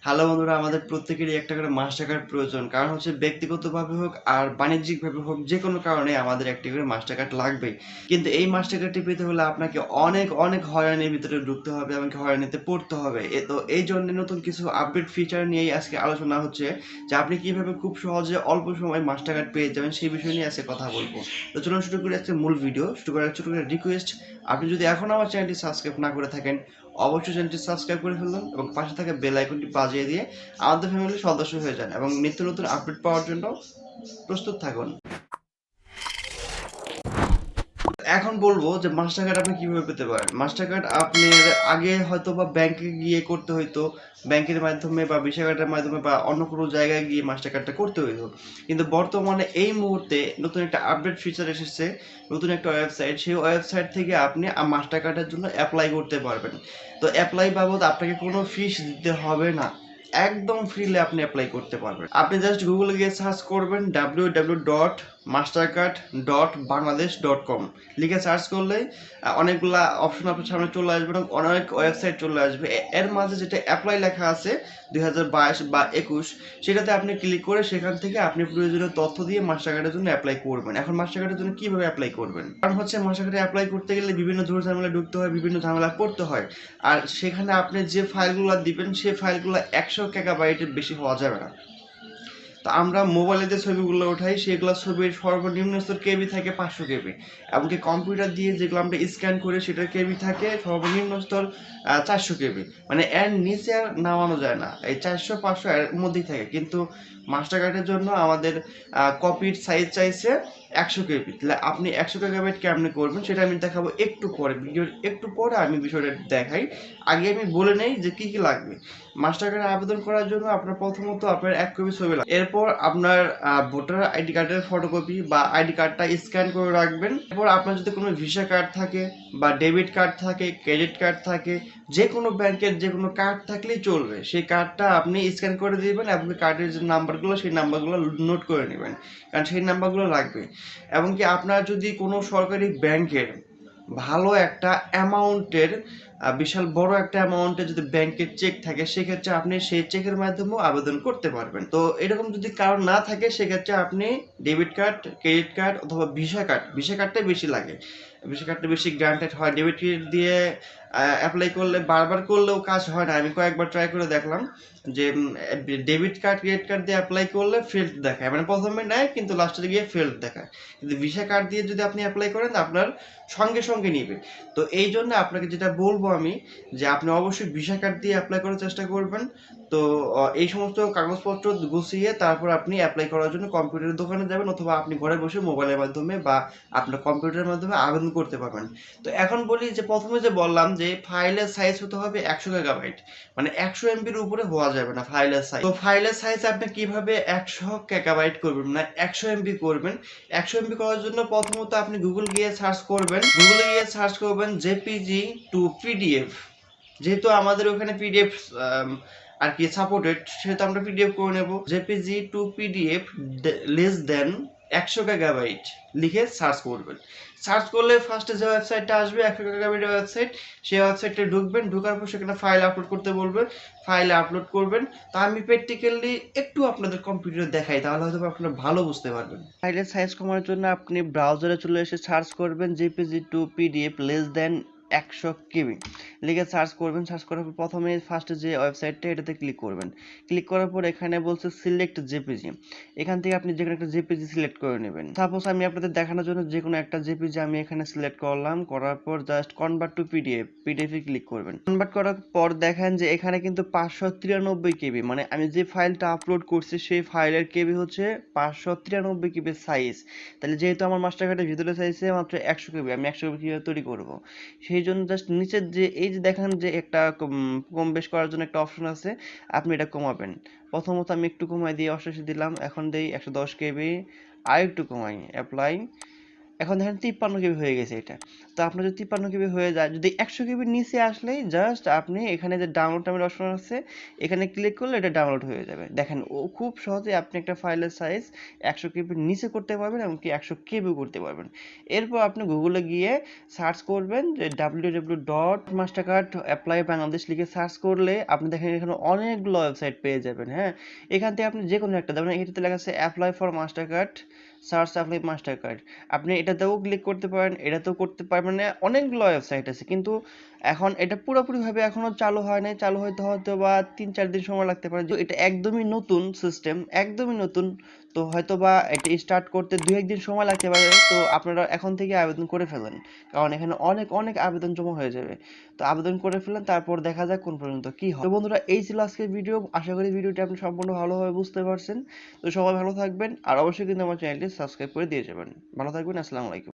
Hello বন্ধুরা, আমাদের প্রত্যেকেরই একটা করে মাস্টার কার্ড প্রয়োজন। কারণ হচ্ছে ব্যক্তিগতভাবে হোক আর বাণিজ্যিকভাবে হোক, যে কোনো কারণে আমাদের একটি করে মাস্টার কার্ড লাগবেই। কিন্তু এই মাস্টার কার্ডটি পেতে হলে আপনাকে অনেক অনেক হয়রানির ভিতরে ঢুকতে হবে, এমনকি হয়রানিতে পড়তে হবে। তো এই জন্য নতুন কিছু আপডেট ফিচার নিয়েই আজকে আলোচনা হচ্ছে যে আপনি কিভাবে খুব সহজে অল্প সময় মাস্টার কার্ড পেয়ে যাবেন, সেই বিষয় নিয়ে আজকে কথা বলবো। তো চলুন শুরু করি আজকে মূল ভিডিও। শুরু করার ছোট করে রিকোয়েস্ট, আপনি যদি এখন আমার চ্যানেলটি সাবস্ক্রাইব না করে থাকেন, অবশ্যই চ্যানেলটি সাবস্ক্রাইব করে ফেলুন এবং পাশে থাকা বেল আইকনটি বাজিয়ে দিয়ে আমাদের ফ্যামিলির সদস্য হয়ে যান এবং নিত্য নতুন আপডেট পাওয়ার জন্য প্রস্তুত থাকুন। এখন বলবো যে মাস্টার কার্ড আপনি কিভাবে পেতে পারেন। মাস্টার কার্ড আপনার আগে হয়তো বা ব্যাংকে গিয়ে করতে হইতো, ব্যাংকের মাধ্যমে বা ভিসা কার্ডের মাধ্যমে বা অন্য কোনো জায়গায় গিয়ে মাস্টার কার্ডটা করতে হইতো। কিন্তু বর্তমানে এই মুহূর্তে নতুন একটা আপডেট ফিচার এসেছে, নতুন একটা ওয়েবসাইট, সেই ওয়েবসাইট থেকে আপনি মাস্টার কার্ডের জন্য অ্যাপ্লাই করতে পারবেন। তো অ্যাপ্লাই বাবদ আপনাকে কোনো ফিস দিতে হবে না, একদম ফ্রিলে আপনি অ্যাপ্লাই করতে পারবেন। আপনি জাস্ট গুগলে গিয়ে সার্চ করবেন www.mastercard.bangladesh.com লিখে সার্চ করলেই অনেকগুলা অপশন আপনার সামনে চলে আসবে এবং অনেক ওয়েবসাইট চলে আসবে। এর মাঝে যেটা অ্যাপ্লাই লেখা আছে 2022 বা 21, সেটাতে আপনি ক্লিক করে সেখান থেকে আপনি প্রয়োজনীয় তথ্য দিয়ে মাস্টার কার্ডের জন্য অ্যাপ্লাই করবেন। এখন মাস্টার কার্ডের জন্য কিভাবে অ্যাপ্লাই করবেন? কারণ হচ্ছে মাস্টার কার্ডে অ্যাপ্লাই করতে গেলে বিভিন্ন ঝামেলা ঢুকতে হয়, বিভিন্ন ঝামেলা পড়তে হয়। আর সেখানে আপনি যে ফাইলগুলো দিবেন সেই ফাইলগুলো 100 মেগাবাইটের বেশি হওয়া যাবে না। তো আমরা মোবাইলে যে ছবিগুলো উঠাই সেগুলো ছবির সর্বনিম্ন স্তর কেবি থাকে 500 কেবি, এমনকি কম্পিউটার দিয়ে যেগুলো আমরা স্ক্যান করি সেটার কেবি থাকে সর্বনিম্ন স্তর 400 কেবি। মানে এর নিচে আর নামানো যায় না, এই 400 500 এর মধ্যেই থাকে। কিন্তু মাস্টার কার্ডের জন্য আমাদের কপির সাইজ চাইছে 100 কেবি। তাহলে আপনি 100 মেগাবাইট কেমনে করবেন সেটা আমি দেখাবো একটু পরে, ভিডিওর একটু পরে আমি বিষয়টা দেখাই। আগে আমি বলে নেই যে কি কি লাগবে। মাস্টার কার্ডে আবেদন করার জন্য আপনার প্রথমত আপনার 1 কপি ছবি লাগবে। এরপর আপনার ভোটার আইডি কার্ডের ফটোকপি বা আইডি কার্ডটা স্ক্যান করে রাখবেন। এরপর আপনার যদি কোনো ভিসা কার্ড থাকে বা ডেবিট কার্ড থাকে, ক্রেডিট কার্ড থাকে, যে কোনো ব্যাংকের যে কোনো কার্ড থাকলেই চলবে, সেই কার্ডটা আপনি স্ক্যান করে দিবেন এবং কার্ডের যে নাম্বারগুলো সেই নাম্বারগুলো নোট করে নেবেন, কারণ সেই নাম্বারগুলো লাগবে। এবং কি আপনার যদি কোনো সরকারি ব্যাংকের ভালো একটা অ্যামাউন্টের বিশাল বড় একটা অ্যামাউন্টের যদি ব্যাংকের চেক থাকে, সেক্ষেত্রে আপনি সেই চেকের মাধ্যমেও আবেদন করতে পারবেন। তো এরকম যদি কারণ না থাকে সেক্ষেত্রে আপনি ডেবিট কার্ড, ক্রেডিট কার্ড অথবা ভিসা কার্ডটাই বেশি লাগে। ভিসা কার্ডটা বেশি গ্রান্টেড হয়। ডেবিট কার্ড দিয়ে অ্যাপ্লাই করলে বারবার করলেও কাজ হয় না। আমি কয়েকবার ট্রাই করে দেখলাম যে ডেবিট কার্ড ক্রেডিট কার্ড দিয়ে অ্যাপ্লাই করলে ফেল্ড দেখায়, মানে প্রথমে নেয় কিন্তু লাস্টে গিয়ে ফেল্ড দেখায়। কিন্তু ভিসা কার্ড দিয়ে যদি আপনি অ্যাপ্লাই করেন আপনার সঙ্গে সঙ্গে নিবে। তো এই জন্য আপনাকে যেটা বলবো আমি, যে আপনি অবশ্যই ভিসা কার্ড দিয়ে অ্যাপ্লাই করার চেষ্টা করবেন। তো এই সমস্ত কাগজপত্র গুছিয়ে তারপর আপনি অ্যাপ্লাই করার জন্য কম্পিউটারের দোকানে যাবেন, অথবা আপনি ঘরে বসে মোবাইলের মাধ্যমে বা আপনার কম্পিউটারের মাধ্যমে আবেদন করতে পারবেন। তো এখন বলি যে প্রথমে যে বললাম যে ফাইলের সাইজ হতে হবে 100 মেগাবাইট, মানে 100 MBর উপরে হওয়া যাবে না ফাইলের সাইজ। তো ফাইলের সাইজ আপনি কিভাবে 100 মেগাবাইট করবেন, না 100 MB করবেন? 100 MB করার জন্য প্রথমত আপনি গুগলে গিয়ে সার্চ করবেন জেপিজি টু পিডিএফ। যেহেতু আমাদের ওখানে পিডিএফ আর কি সাপোর্টেড, সেহেতু আমরা পিডিএফ করে নেব। JPG two PDF less than 100 megabyte লিখে সার্চ করবেন। সার্চ করলে ফার্স্টে যে ওয়েবসাইটটা আসবে 100 মেগাবাইটের ওয়েবসাইট, সেই ওয়েবসাইটে ঢুকবেন। ঢোকার পর সেখানে ফাইল আপলোড করতে বলবে, ফাইল আপলোড করবেন। তো আমি প্র্যাকটিক্যালি একটু আপনাদের কম্পিউটারে দেখাই, তাহলে হয়তো আপনারা ভালো বুঝতে পারবেন। ফাইলের সাইজ কমানোর জন্য আপনি ব্রাউজারে চলে এসে সার্চ করবেন JPG two PDF less than 100 কেবি লিখে সার্চ করবেন। সার্চ করার পর প্রথমে ফার্স্টে যে ওয়েবসাইটটা এটাতে ক্লিক করবেন। ক্লিক করার পর এখানে বলছে সিলেক্ট জেপিজি, এখান থেকে আপনি যে কোনো একটা জেপিজি সিলেক্ট করে নেবেন। সাপোজ আমি আপনাদের দেখানোর জন্য যে কোনো একটা জেপিজি আমি এখানে সিলেক্ট করলাম। করার পর জাস্ট কনভার্ট টু পিডিএফ, পিডিএফে ক্লিক করবেন। কনভার্ট করার পর দেখেন যে এখানে কিন্তু 593 কেবি, মানে আমি যে ফাইলটা আপলোড করছি সেই ফাইলের কেবি হচ্ছে 593 কেবি সাইজ। তাহলে যেহেতু আমার মাস্টার কার্ডের ভিতরে চাইছে মাত্র 100 কেবি, আমি 100 কেবি কিভাবে তৈরি করব? সেই জন্য জাস্ট নিচের যে এই যে দেখেন যে একটা কম বেশ করার জন্য একটা অপশন আছে, আপনি এটা কমাবেন। প্রথমত আমি একটু কমাই দিয়ে 88 দিলাম, এখন দেই 110 কেবি, আর একটু কমাই, অ্যাপ্লাই। এখন দেখেন 53 কেবি হয়ে গেছে এটা। তো আপনার যদি 53 কেবি হয়ে যায়, যদি 100 কেবির নিচে আসলেই জাস্ট আপনি এখানে যে ডাউনলোড নামের অপশন আছে এখানে ক্লিক করলে এটা ডাউনলোড হয়ে যাবে। দেখেন ও খুব সহজে আপনি একটা ফাইলের সাইজ 100 কেবির নিচে করতে পারবেন, এমনকি 100 কেবিও করতে পারবেন। এরপর আপনি গুগলে গিয়ে সার্চ করবেন যে www.mastercard apply বাংলাদেশ লিখে সার্চ করলে আপনি দেখেন এখানে অনেকগুলো ওয়েবসাইট পেয়ে যাবেন। হ্যাঁ, এখান থেকে আপনি যে কোনো একটা দেবেন, এটাতে লেখা আছে apply for Mastercard, search apply Mastercard. আপনি এটাতেও ক্লিক করতে পারেন, এটাতেও করতে পারেন, মানে অনেকগুলো ওয়েবসাইট আছে। কিন্তু এখন এটা পুরোপুরিভাবে এখনো চালু হয় নাই, চালু হইতে হয়তো বা 3-4 দিন সময় লাগতে পারে। যে এটা একদমই নতুন সিস্টেম, একদমই নতুন, তো হয়তো বা এটা স্টার্ট করতে 2-1 দিন সময় লাগতে পারে। তো আপনারা এখন থেকে আবেদন করে ফেলেন, কারণ এখানে অনেক অনেক আবেদন জমা হয়ে যাবে। তো আবেদন করে ফেলেন, তারপর দেখা যাক কোন পর্যন্ত কি হয়। তো বন্ধুরা, এই ছিল আজকের ভিডিও। আশা করি ভিডিওটি আপনি সম্পূর্ণ ভালোভাবে বুঝতে পারছেন। তো সবাই ভালো থাকবেন, আর অবশ্যই কিন্তু আমার চ্যানেলটি সাবস্ক্রাইব করে দিয়ে যাবেন। ভালো থাকবেন, আসসালামু আলাইকুম।